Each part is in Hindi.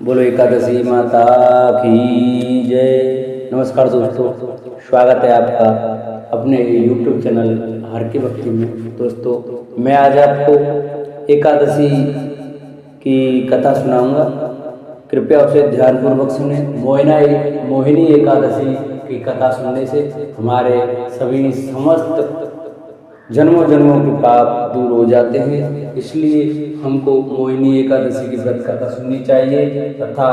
बोलो एकादशी माता की जय। नमस्कार दोस्तों, स्वागत है आपका अपने YouTube चैनल हर की भक्ति में। दोस्तों, मैं आज आपको एकादशी की कथा सुनाऊंगा। कृपया उसे ध्यानपूर्वक सुने। मोहिनी एकादशी की कथा सुनने से हमारे सभी समस्त जन्मों जन्मों के पाप दूर हो जाते हैं। इसलिए हमको मोहिनी एकादशी की व्रत कथा सुननी चाहिए तथा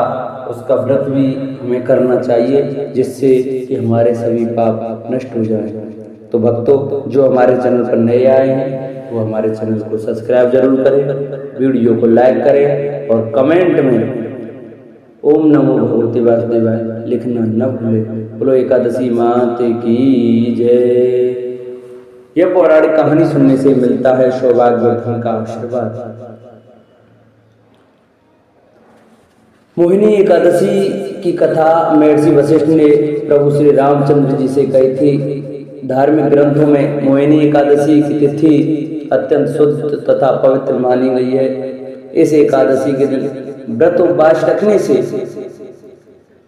उसका व्रत भी हमें करना चाहिए, जिससे कि हमारे सभी पाप नष्ट हो जाएं। तो भक्तों, जो हमारे चैनल पर नए आए हैं वो हमारे चैनल को सब्सक्राइब जरूर करें, वीडियो को लाइक करें और कमेंट में ओम नमो भगवते वासुदेवाय लिखना न भूलें। बोलो एकादशी माता की जय। यह पौराणिक कहानी सुनने से मिलता है सौभाग्यवर्धन का आशीर्वाद। मोहिनी एकादशी की कथा महर्षि वशिष्ठ ने प्रभु श्री रामचंद्र जी से कही थी। धार्मिक ग्रंथों में मोहिनी एकादशी की तिथि अत्यंत शुद्ध तथा पवित्र मानी गई है। इस एकादशी के दिन व्रत उपवास रखने से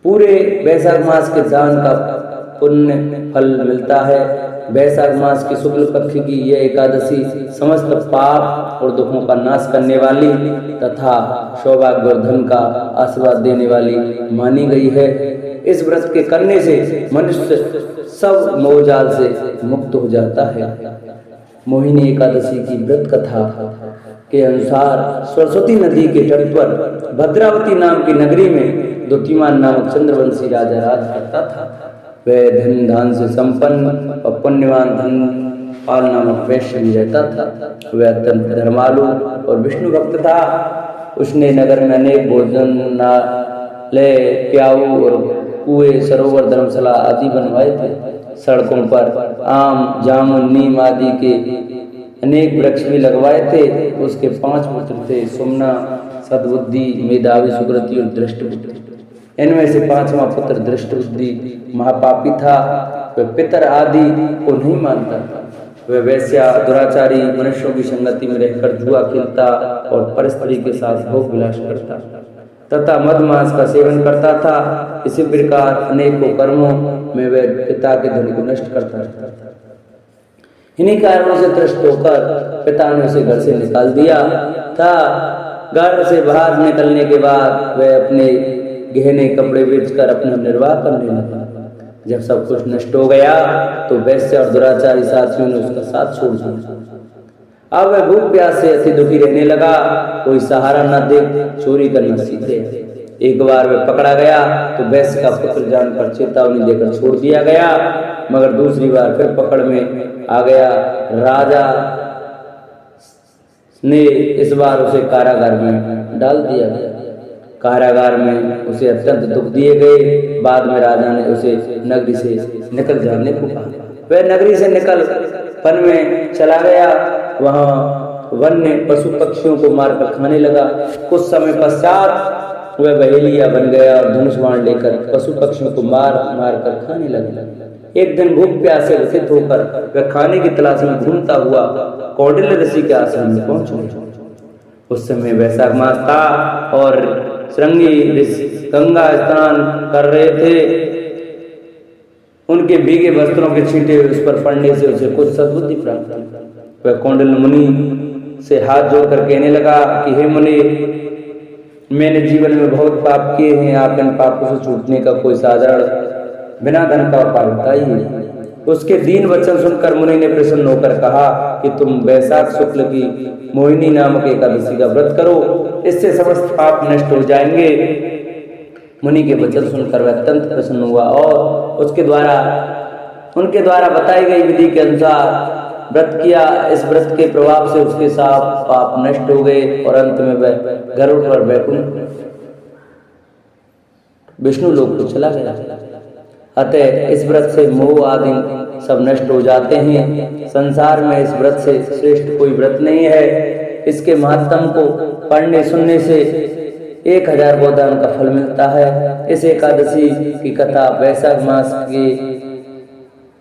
पूरे वैशाख मास के दान का पुण्य फल मिलता है। वैशाख मास की शुक्ल पक्ष की यह एकादशी समस्त पाप और दुखों का नाश करने वाली तथा सौभाग्यवर्धन का आशीर्वाद देने वाली मानी गई है। इस व्रत के करने से मनुष्य सब मोहजाल से मुक्त हो जाता है। मोहिनी एकादशी की व्रत कथा के अनुसार सरस्वती नदी के तट पर भद्रावती नाम की नगरी में द्युतिमान नामक चंद्रवंशी राजा राज करता था। वह धन धान से संपन्न और पुण्यवान धनपाल नामक वैश्य भी रहता था। वह अत्यंत धर्मालु और विष्णु भक्त था। उसने नगर में अनेक भोजनालय, प्याऊ और कुएं, सरोवर, धर्मशाला आदि बनवाए थे। सड़कों पर आम, जामुन, नीम आदि के अनेक वृक्ष भी लगवाए थे। उसके 5 पुत्र थे, सुमना, सद्बुद्धि, मेधावी, सुकृति और दृष्टबुद्धि। इनमें से 5वां पुत्र दृष्टबुद्धि महापापी था। वह पितर आदि को नहीं मानता था। वह वैश्या, दुराचारी, मनुष्यों की संगति में रहकर जुआ खेलता और परस्त्री के साथ भोग विलास करता तथा मदमांस का सेवन करता था। इसी प्रकार अनेकों कर्मों में वह पिता के धन को नष्ट करता रहता था। इन्हीं कारणों से त्रस्त होकर पिता ने उसे घर से निकाल दिया था। घर से बाहर निकलने के बाद वह अपने गहने कपड़े बेचकर अपना निर्वाह करने लगा। जब सब कुछ नष्ट हो गया तो वैश्य और दुराचारी साथियों ने उसका साथ छोड़ दिया। अब वह भूख प्यास से अति दुखी रहने लगा। कोई सहारा न देख चोरी करना सीखे। एक बार वह पकड़ा गया तो वैश्य का पुत्र जानकर चेतावनी देकर छोड़ दिया गया, मगर दूसरी बार फिर पकड़ में आ गया। राजा ने इस बार उसे कारागार में डाल दिया गया। कारागार में उसे अत्यंत दुख दिए गए। बाद में राजा ने उसे नगरी से निकल जाने को कहा। वह नगरी से निकल वन में चला गया। वहां वन्य पशु पक्षियों को मारकर खाने लगा। कुछ समय पश्चात वह बहेलिया बन गया और धनुष बाण लेकर पशु पक्षियों को मार मार कर खाने लगा। एक दिन भूख प्यास से व्यथित होकर वह खाने की तलाश में घूमता हुआ कौटिल्य ऋषि के आश्रम में पहुंच गया। उस समय वैशाख मास था और श्रृंगी ऋषि गंगा स्नान कर रहे थे। उनके भीगे वस्त्रों के छींटे उस पर पड़ने से उसे कुछ सद्बुद्धि प्राप्त हुई। वह कौंडिल्य मुनि से हाथ जोड़कर कहने लगा कि हे मुनि, मैंने जीवन में बहुत पाप किए हैं। आप इन पापों से छूटने का कोई साधारण बिना धन का उपाय बताइए। उसके दीन वचन सुनकर मुनि ने प्रसन्न होकर कहा कि तुम वैशाख शुक्ल की मोहिनी नामक एकादशी का व्रत करो, इससे समस्त पाप नष्ट हो जाएंगे। मुनि के वचन सुनकर वह अत्यंत प्रसन्न हुआ और उनके द्वारा बताई गई विधि के अनुसार व्रत किया। इस व्रत के प्रभाव से उसके सब पाप नष्ट हो गए और अंत में वह गरुड़ पर वैकुंठ विष्णु लोक को चला गया। अतः इस व्रत से मोह आदि सब नष्ट हो जाते हैं। संसार में इस व्रत से श्रेष्ठ कोई व्रत नहीं है। इसके महात्म को पढ़ने सुनने से 1000 गोदान का फल मिलता है। इस एकादशी की कथा वैशाख मास के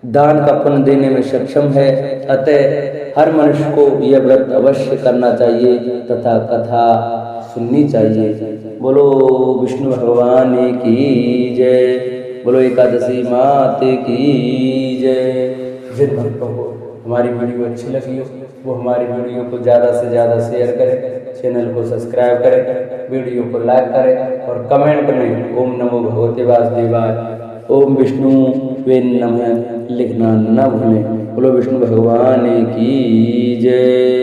दान का पुण्य देने में सक्षम है। अतः हर मनुष्य को यह व्रत अवश्य करना चाहिए तथा कथा सुननी चाहिए। बोलो विष्णु भगवान की जय, बोलो एकादशी मात की जय। जिन भक्तों को हमारी वीडियो अच्छी लगी हो वो हमारी वीडियो को ज़्यादा से ज़्यादा शेयर करें, चैनल को सब्सक्राइब करें, वीडियो को लाइक करें और कमेंट में ओम नमो भगवते वासुदेवाय, ओम विष्णु वे नमः लिखना न भूलें। बोलो विष्णु भगवान की जय।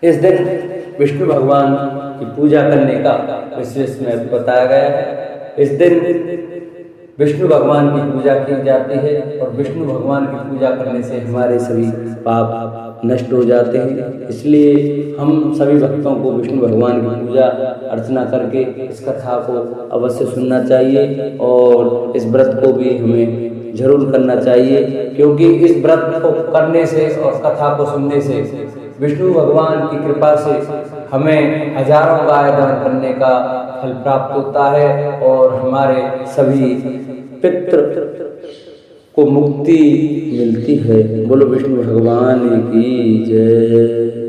इस दिन विष्णु भगवान की पूजा करने का विशेष महत्व बताया गया है। इस दिन विष्णु भगवान की पूजा की जाती है और विष्णु भगवान की पूजा करने से हमारे सभी पाप नष्ट हो जाते हैं। इसलिए हम सभी भक्तों को विष्णु भगवान की पूजा अर्चना करके इस कथा को अवश्य सुनना चाहिए और इस व्रत को भी हमें जरूर करना चाहिए, क्योंकि इस व्रत को करने से और कथा को सुनने से विष्णु भगवान की कृपा से हमें हजारों गाय दान करने का फल प्राप्त होता है और हमारे सभी पितृ को मुक्ति मिलती है। बोलो विष्णु भगवान की जय।